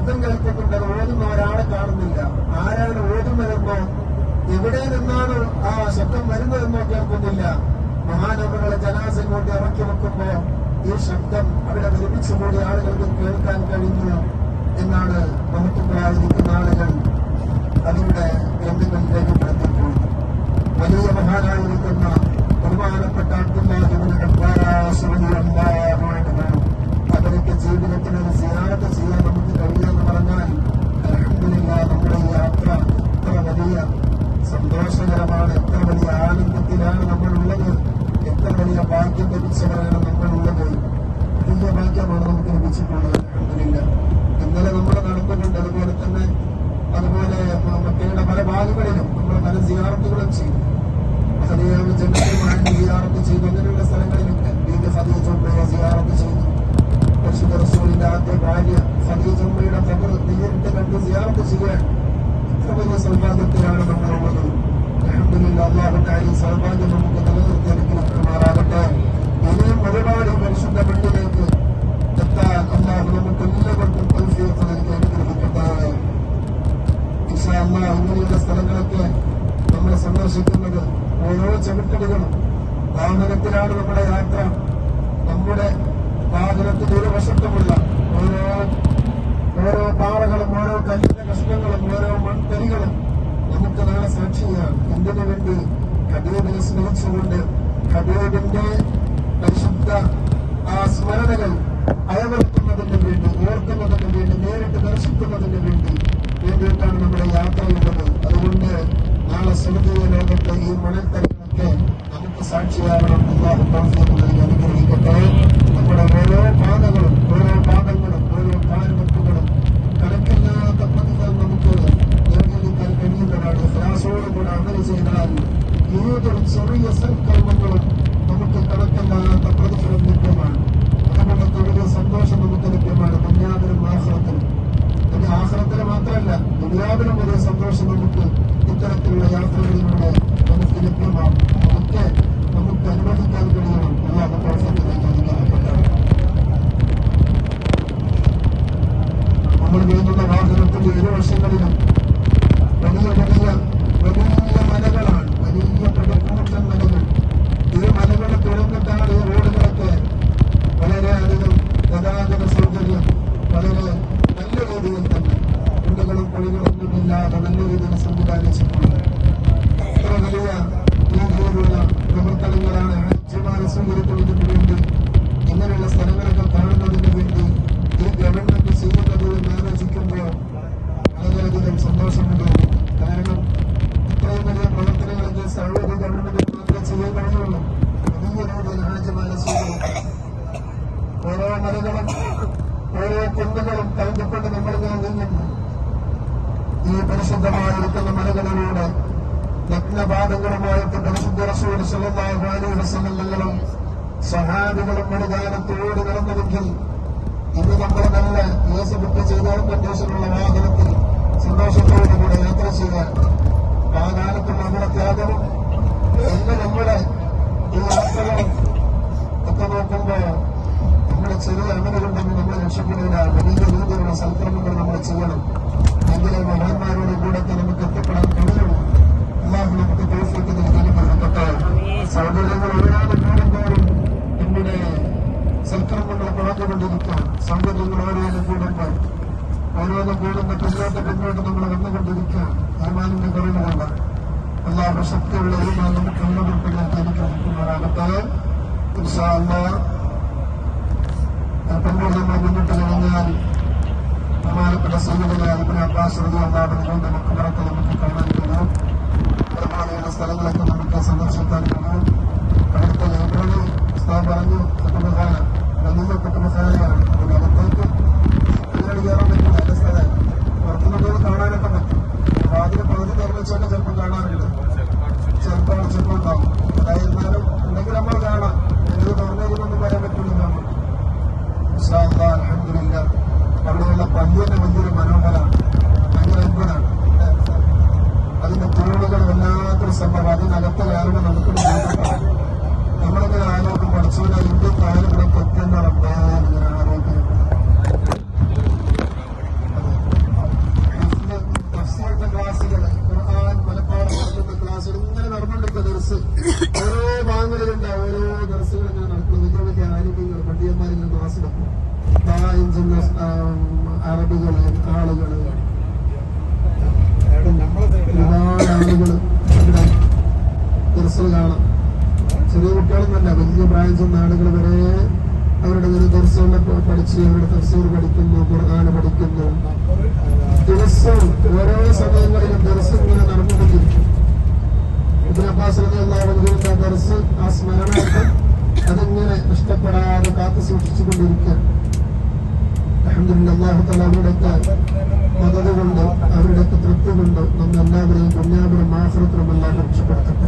ശബ്ദം കേൾക്കുന്നുണ്ട്, അത് ഓതുന്ന ഒരാളെ കാണുന്നില്ല. ആരാണ് ഓതുന്നതെന്നോ എവിടെ നിന്നാണ് ആ ശബ്ദം വരുന്നതെന്നോ കേൾക്കുന്നില്ല. മഹാനവറുകളെ ജനാസ കൊണ്ട് ഇറക്കി വെക്കുമ്പോ ഈ ശബ്ദം അവിടെ ഒരുമിച്ച് കൂടി ആളുകൾക്ക് കേൾക്കാൻ കഴിഞ്ഞു എന്നാണ് നമുക്കുണ്ടായിരിക്കുന്ന ആളുകൾ അതിന്റെ ഗ്രന്ഥങ്ങളിൽ രേഖപ്പെടുത്തിയിട്ടുള്ളത്. വലിയ മഹാനായിരിക്കുന്ന ബഹുമാനപ്പെട്ട അവരൊക്കെ ജീവിതത്തിന് ഒരു സിയാറത്ത് ചെയ്യാൻ നമുക്ക് കഴിയുമെന്ന് പറഞ്ഞാൽ അൽഹംദുലില്ലാഹ് നമ്മുടെ ഈ യാത്ര എത്ര വലിയ സന്തോഷകരമാണ്, എത്ര വലിയ ആനന്ദത്തിലാണ് നമ്മളുള്ളത്, എത്ര വലിയ ഭാഗ്യം ലഭിച്ചവരാണ് നമ്മളുള്ളത്. വലിയ ഭാഗ്യമാണ് നമുക്ക് ലഭിച്ചിട്ടുള്ളത്. അൽഹംദുലില്ലാഹ് ഇന്നലെ നമ്മൾ നടക്കുന്നുണ്ട്. അതുപോലെ മക്കയുടെ പല ഭാഗങ്ങളിലും നമ്മൾ പല സിയാറത്തുകളും ചെയ്തു. ജനങ്ങളുമായി സിയാറത്ത് ചെയ്തു. അങ്ങനെയുള്ള സ്ഥലങ്ങളിലൊക്കെ ഖദീജ ഉമ്മയെ സിയാറത്ത് ചെയ്തു. പരിശുദ്ധ റസൂലിന്റെ ആദ്യ ഭാര്യ ഖദീജ ഉമ്മയുടെ ഖബർ നേരിട്ട് കണ്ട് സിയാറത്ത് ചെയ്യാൻ ഇത്ര വലിയ സൗഭാഗ്യത്തിലാണ് നമ്മളുള്ളത്. അൽഹംദുലില്ലാഹ് അല്ലാഹു തആല ഈ സൗഭാഗ്യം നമുക്ക് നിലനിർത്തി അനുഗ്രഹിക്കുമാറാകട്ടെ. ഇനിയും ഒരുപാട് പരിശുദ്ധ മണ്ണിലേക്ക് എത്താൻ അല്ലാഹു നമുക്ക് എല്ലാവർക്കും തൗഫീഖ് നൽകി അനുഗ്രഹിക്കട്ടെ. ഇൻഷാ അല്ലാഹ് ഇങ്ങനെയുള്ള സ്ഥലങ്ങളൊക്കെ നമ്മൾ സന്ദർശിക്കുന്നത് ഓരോ ചവിട്ടടികളും വാഹനത്തിലാണ് നമ്മുടെ യാത്ര. നമ്മുടെ വാഹനത്തിന്റെ ഒരു വശത്തുമുള്ള ഓരോ പാറകളും ഓരോ കല്ലിന്റെ കഷ്ണങ്ങളും ഓരോ മൺതരികളും നമുക്ക് നാളെ സാക്ഷിയാണ്. എന്തിനു വേണ്ടി? ഹബീബിനെ സ്മരിച്ചുകൊണ്ട് ഹബീബിന്റെ പരിശുദ്ധ ആ സ്മരണകൾ അയവെടുക്കുന്നതിന് വേണ്ടി, ഓർക്കുന്നതിന് വേണ്ടി, നേരിട്ട് ദർശിക്കുന്നതിന് വേണ്ടിയിട്ടാണ് നമ്മുടെ യാത്രയുള്ളത്. അതുകൊണ്ട് നാളെ സ്വർഗീയ ലോകത്തെ ഈ മണൽത്തരികളൊക്കെ നമുക്ക് സാക്ഷിയാകണം. അല്ലാഹു തൗഫീഖ് നൽകി അനുഗ്രഹിക്കട്ടെ. നമ്മുടെ ഓരോ പാതകളും ഓരോ കാൽവെട്ടുകളും കണക്കില്ലാത്ത പ്രതിഫലം നമുക്ക് നേടിയെടുക്കാൻ കഴിയുന്നതാണ്. ഇഖ്ലാസോടുകൂടെ അമൽ ചെയ്താൽ ഏതൊരു ചെറിയ സൽക്കർമ്മങ്ങളും നമുക്ക് കണക്കില്ലാത്ത പ്രതിഫലം ലഭ്യമാണ്. അതുകൊണ്ടൊക്കെ വലിയ സന്തോഷം നമുക്ക് ലഭ്യമാണ് ദുനിയാവിലും ആഖിറത്തിലും. പിന്നെ ആഖിറത്തില് മാത്രമല്ല, ദുനിയാവിലും വലിയ സന്തോഷം നമുക്ക് ഇത്തരത്തിലുള്ള യാത്രകളിലൂടെ നമുക്ക് ലഭ്യമാകും. അതൊക്കെ നമുക്ക് അനുവദിക്കാൻ കഴിയണം. അല്ലാഹു തൗഫീഖ് നൽകട്ടെ. നമ്മൾ നീങ്ങുന്ന വാഹനത്തിന്റെ ഇരുവശങ്ങളിലും വലിയ മലകളാണ്, വലിയ പടുകൂറ്റൻ മലകൾ. ഈ മലകൾ തുറന്നിട്ടാണ് ഈ റോഡുകളൊക്കെ വളരെയധികം ഗതാഗത സൗകര്യം വളരെ നല്ല രീതിയിൽ തന്നെ കുണ്ടുകളും കുഴികളൊന്നുമില്ലാതെ നല്ല രീതിയിൽ സംവിധാനിച്ചിട്ടുള്ളത്. ഇത്ര വലിയ രീതിയിലുള്ള പ്രവർത്തനങ്ങളാണ് ഹാജിമാരെ സ്വീകരിക്കുന്നതിന് വേണ്ടി, ഇങ്ങനെയുള്ള സ്ഥലങ്ങളൊക്കെ കാണുന്നതിന് വേണ്ടി ഈ ഗവൺമെന്റ് ചെയ്യുന്നത് എന്ന് ആലോചിക്കുമ്പോൾ വളരെയധികം സന്തോഷമുണ്ട്. കാരണം ഇത്രയും വലിയ പ്രവർത്തനങ്ങളൊക്കെ സൗദി ഗവൺമെന്റിന് മാത്രമേ ചെയ്യാൻ കഴിയുള്ളൂ. വലിയ രീതിയിൽ ഹാജിമാരെ സ്വീകരിക്കും. ഓരോ മലകളും ഓരോ കുന്നുകളും കലന്തപ്പെട്ട് നമ്മളിങ്ങനെ നീങ്ങുന്നു. ഈ പരിശുദ്ധമായിരിക്കുന്ന മലകളിലൂടെ നഗ്നപാദങ്ങളുമായിട്ട് പരിശുദ്ധ റസൂൽ സ്വല്ലല്ലാഹു അലൈഹി വസല്ലം സഹാബികളും ഒരു കാലത്തോട് നടന്നുവെങ്കിൽ ഇന്ന് നമ്മൾ നല്ല ഏസ് ബുക്ക് ചെയ്ത കണ്ടീഷനുള്ള വാഹനത്തിൽ സന്തോഷത്തോടുകൂടെ യാത്ര ചെയ്യാൻ ആ കാലത്തുള്ള നമ്മുടെ ത്യാഗവും ഇന്ന് നമ്മുടെ ഈ യാത്രകളും ഒക്കെ നോക്കുമ്പോൾ നമ്മുടെ ചെറിയ അമലുകളുണ്ടെങ്കിൽ നമ്മൾ രക്ഷപ്പെടില്ല. വലിയ രീതിയിലുള്ള സൽക്രമങ്ങൾ നമ്മൾ ചെയ്യണം. എങ്കിലേ മഹാന്മാരുടെ കൂടെയൊക്കെ നമുക്ക് എത്തിപ്പെടാൻ കഴിയുള്ളൂ. അല്ലാഹു നമുക്ക് തൗഫീഖ് നൽകി അനുഗ്രഹിക്കട്ടെ. സൗകര്യങ്ങൾ ഓരോന്ന് കൂടുമ്പോഴും നമ്മുടെ സൽക്രമങ്ങൾ കുറഞ്ഞുകൊണ്ടിരിക്കാം. സൗകര്യങ്ങൾ ഓരോന്ന് കൂടുമ്പോൾ പിന്നോട്ട് നമ്മൾ വന്നുകൊണ്ടിരിക്കാം. ഈമാനിന്റെ കുറവുകൊണ്ട് അല്ലാഹു ശക്തിയുള്ള ഈമാൻ നമുക്ക് ഉള്ളവർക്കിലേക്ക് അനുഗ്രഹിക്കുമാറാകട്ടെ. ഇൻഷാ അല്ലാഹ് അല്പങ്ങൾ നമ്മൾ മുന്നിട്ട് കഴിഞ്ഞാൽ ബഹുമാനപ്പെട്ട സയ്യിദുനാ ഇബ്നു അബ്ബാസ് റളിയല്ലാഹു അൻഹു നമുക്ക് പുറത്ത് നമുക്ക് കാണാൻ കഴിയും. അതുപോലെയുള്ള സ്ഥലങ്ങളൊക്കെ നമുക്ക് സന്ദർശിക്കാൻ കഴിയും. അവിടുത്തെ ലൈബ്രറി ഉസ്താദ് പറഞ്ഞു കുത്തുബഖാന വലിയ കുത്തുബഖാനയാണ്. അതിനകത്തേക്ക് ഇതിനോട് കയറാൻ പറ്റില്ല. അതിന്റെ സ്ഥലം പുറത്തുനിന്ന് കാണാനൊക്കെ പറ്റും. അതിന് പകുതി നിർമ്മിച്ചൊക്കെ ചിലപ്പോൾ കാണാറുണ്ട്. ചിലപ്പോൾ ഉണ്ടാവും. അതായിരുന്നാലും ഉണ്ടെങ്കിൽ നമ്മൾ കാണാം. ഇത് തുറന്നിരുന്നൊന്നും പറയാൻ പറ്റില്ല. അൽഹംദുലില്ലാഹ് അവിടെയുള്ള പള്ളി തന്നെ വലിയൊരു മനോഹരമാണ്, ഭയങ്കര അത്ഭുതമാണ്. അതിന്റെ തൂണുകൾ വല്ലാത്തൊരു സംഭവം. അതിനകത്ത് കയറുമ്പോൾ നമുക്കൊരു ബോധമാണ്. നമ്മളിങ്ങനെ ആലോചിക്കും പഠിച്ചോലെ ഇന്ത്യ കാലം ഇവിടെ തെറ്റെന്ന് ഇങ്ങനെ ആലോചിക്കും. അറബികള് ആളുകള് ഒരുപാട് ആളുകൾ ഇവിടെ ദർസിൽ കാണാം. ചെറിയ കുട്ടികളൊന്നല്ല, വലിയ പ്രായം ചെന്ന ആളുകൾ വരെ അവരുടെ ഒരു ദർസുകളിൽ പഠിച്ച് അവരുടെ തഫ്സീർ പഠിക്കുന്നു, ഖുർആൻ പഠിക്കുന്നു. ദിവസവും ഓരോ സമയങ്ങളിലും ദർസ് ഇങ്ങനെ നടന്നുകൊണ്ടിരിക്കും. ഇബ്നു അബ്ബാസ് റളിയല്ലാഹു അൻഹുവിന്റെ ദർസ്, ആ സ്മരണാർത്ഥം അതിങ്ങനെ നഷ്ടപ്പെടാതെ കാത്തു സൂക്ഷിച്ചുകൊണ്ടിരിക്കുക. അൽഹംദുലില്ലാഹ്, അല്ലാഹു തആല അവരുടെയൊക്കെ മദദ് കൊണ്ട് അവരുടെയൊക്കെ തൃപ്തി കൊണ്ട് നമ്മെല്ലാവരെയും ദുനിയാവിലും ആഖിറത്തിലും എല്ലാം രക്ഷപ്പെടുത്തട്ടെ.